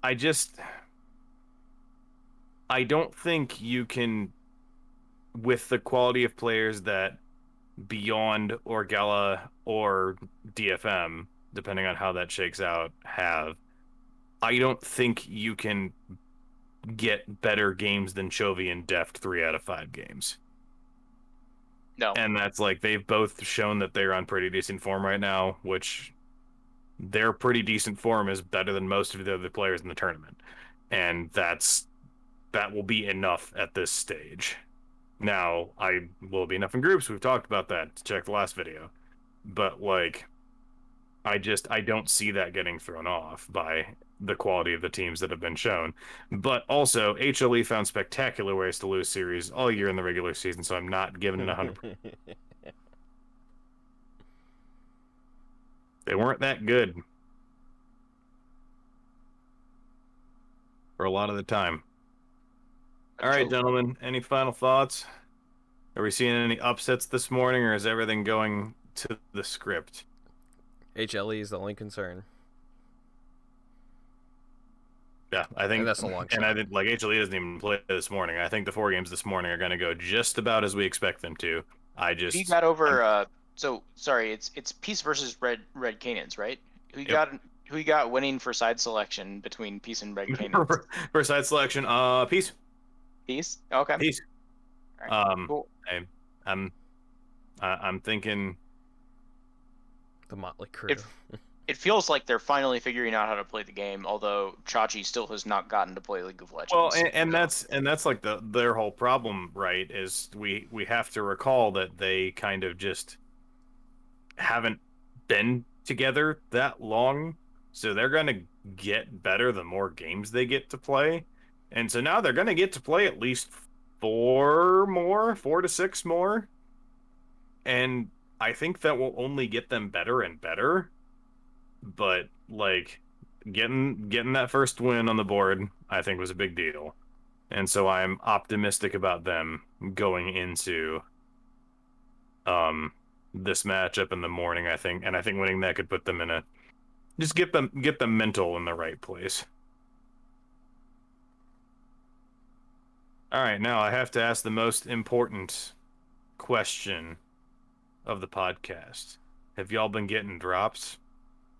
I just I don't think you can, with the quality of players that Beyond or Gala or DFM, depending on how that shakes out, have, I don't think you can get better games than Chovy and Deft 3 out of 5 games. No. And that's like, they've both shown that they're on pretty decent form right now, which their pretty decent form is better than most of the other players in the tournament. And that will be enough at this stage. Now, I will be enough in groups. We've talked about that. Check the last video. But like, I don't see that getting thrown off by the quality of the teams that have been shown. But also, HLE found spectacular ways to lose series all year in the regular season, so I'm not giving it 100%. They weren't that good for a lot of the time. All right, gentlemen, any final thoughts? Are we seeing any upsets this morning, or is everything going to the script? HLE is the only concern. Yeah, I think And that's a long shot. And I think, like, HLE doesn't even play this morning. I think the 4 games this morning are going to go just about as we expect them to. You got over. So sorry, it's Peace versus Red Canyons, right? Who you got winning for side selection between Peace and Red Canyons? For side selection, Peace. Peace. Okay. Peace. All right, cool. I'm thinking The Motley Crew. It feels like they're finally figuring out how to play the game, although Chachi still has not gotten to play League of Legends. Well, and that's like their whole problem, right? Is we have to recall that they kind of just haven't been together that long, so they're going to get better the more games they get to play. And so now they're going to get to play at least 4 to 6 more. And I think that will only get them better and better. But like, getting that first win on the board, I think, was a big deal. And so I'm optimistic about them going into this matchup in the morning, I think. And I think winning that could put them in just get the mental in the right place. All right, now I have to ask the most important question of the podcast. Have y'all been getting drops?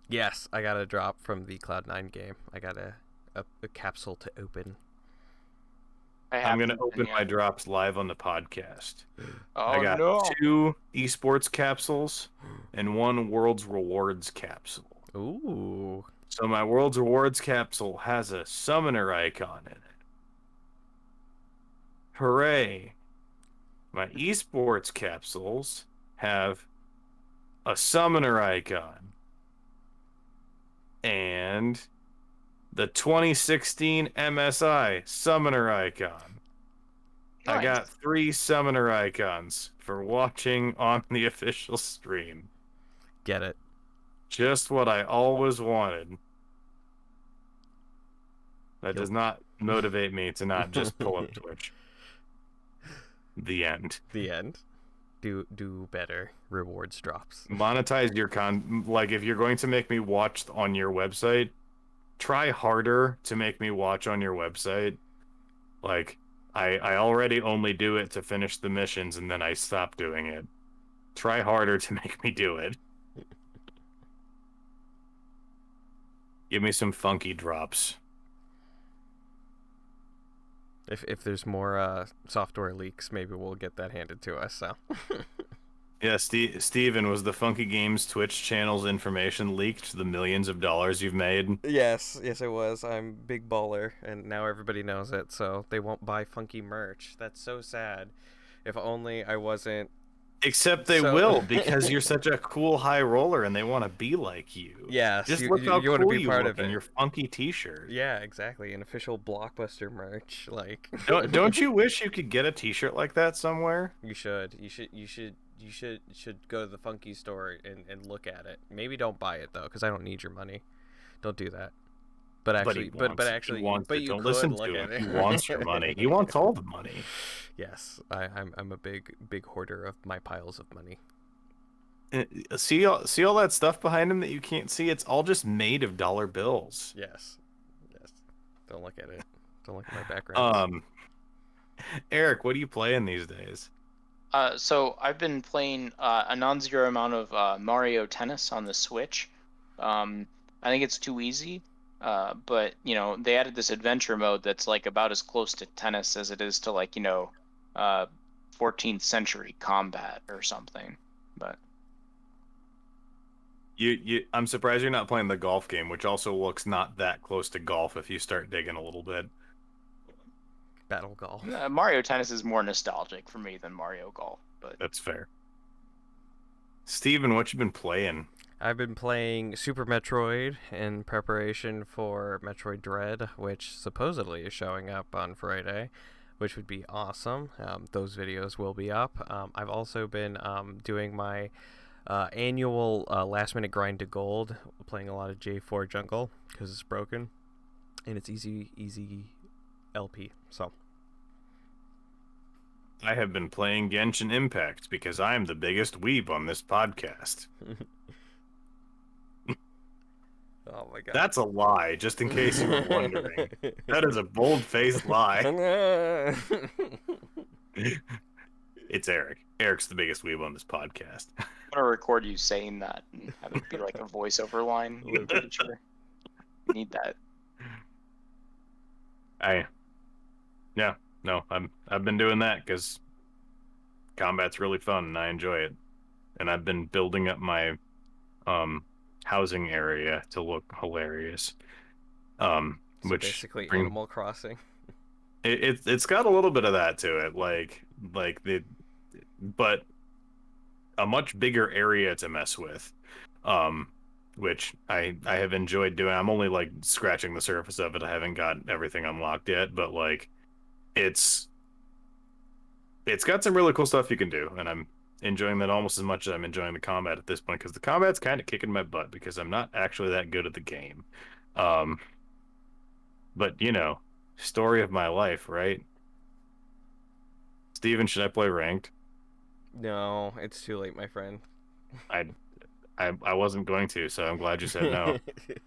Yes, I got a drop from the Cloud9 game. I got a capsule to open. I'm going to open my drops live on the podcast. Oh, I got no. 2 esports capsules and 1 World's Rewards capsule. Ooh. So my World's Rewards capsule has a summoner icon in it. Hooray. My esports capsules have a summoner icon and the 2016 MSI summoner icon. Nice. I got 3 summoner icons for watching on the official stream. Get it. Just what I always wanted. That does not motivate me to not just pull up Twitch. The end. The end. Do better. Rewards drops. Monetize your like, if you're going to make me watch on your website, try harder to make me watch on your website. Like, I already only do it to finish the missions and then I stop doing it. Try harder to make me do it. Give me some funky drops. If there's more software leaks, maybe we'll get that handed to us. So Yeah, Steven, was the Funky Games Twitch channel's information leaked? The millions of dollars you've made? Yes, yes, it was. I'm big baller, and now everybody knows it, so they won't buy funky merch. That's so sad. If only I wasn't Except they so. will, because you're such a cool high roller and they want to be like you. Yes, Just look how you want to cool be you part look of in it. your funky t-shirt. Yeah, exactly. An official Blockbuster merch, like. Don't you wish you could get a t-shirt like that somewhere? You should. You should go to the funky store and look at it. Maybe don't buy it though, because I don't need your money. Don't do that. But actually, He wants it. you Don't could listen look to at him. it. He wants your money. He wants all the money. Yes, I'm a big hoarder of my piles of money. See all that stuff behind him that you can't see? It's all just made of dollar bills. Yes, yes. Don't look at it. Don't look at my background. Eric, what are you playing these days? So I've been playing a non-zero amount of Mario Tennis on the Switch. I think it's too easy, but you know they added this adventure mode that's like about as close to tennis as it is to like 14th century combat or something. But I'm surprised you're not playing the golf game, which also looks not that close to golf if you start digging a little bit. Battle golf. Mario Tennis is more nostalgic for me than Mario Golf, but That's fair. Steven, what you been playing? I've been playing Super Metroid in preparation for Metroid Dread, which supposedly is showing up on Friday, which would be awesome. Those videos will be up. I've also been doing my annual last minute grind to gold, playing a lot of J4 Jungle because it's broken and it's easy LP. So I have been playing Genshin Impact because I am the biggest weeb on this podcast. Oh my god. That's a lie, just in case you were wondering. That is a bold-faced lie. It's Eric. Eric's the biggest weeb on this podcast. I'm gonna record you saying that and have it be like a voiceover line in the future. Need that. I've been doing that because combat's really fun and I enjoy it. And I've been building up my housing area to look hilarious. So Which basically Animal Crossing. It's got a little bit of that to it, but a much bigger area to mess with. Which I have enjoyed doing. I'm only like scratching the surface of it. I haven't got everything unlocked yet, but like it's got some really cool stuff you can do, and I'm enjoying that almost as much as I'm enjoying the combat at this point, because the combat's kind of kicking my butt because I'm not actually that good at the game. But story of my life, right? Steven, should I play ranked? No, it's too late, my friend. I wasn't going to, so I'm glad you said no.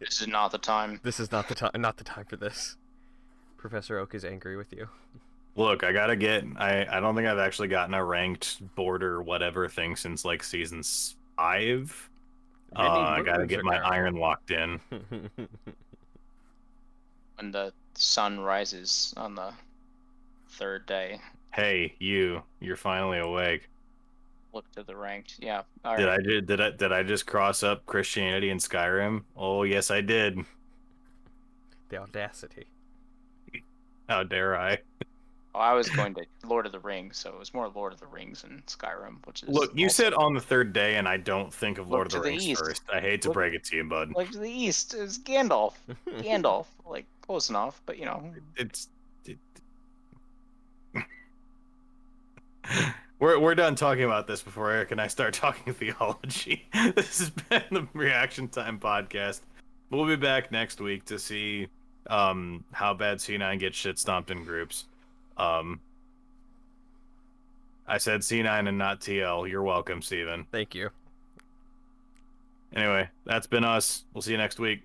This is not the time. This is not the time. Not the time for this. Professor Oak is angry with you. Look, I don't think I've actually gotten a ranked border whatever thing since like season 5. I gotta get my iron locked in. When the sun rises on the third day. Hey, you're finally awake. Look to the ranked. Yeah. All right. Did I just cross up Christianity in Skyrim? Oh yes, I did. The audacity. How dare I? Oh, I was going to Lord of the Rings, so it was more Lord of the Rings and Skyrim, which is. Look, you also... said on the third day, and I don't think of Lord of the Rings east. first. I hate to break it to you, bud. Like to the east is Gandalf. Gandalf, like close enough, but We're done talking about this before Eric and I start talking theology. This has been the Reaction Time podcast. We'll be back next week to see how bad C9 gets shit stomped in groups. I said C9 and not TL. You're welcome, Steven. Thank you. Anyway, that's been us. We'll see you next week.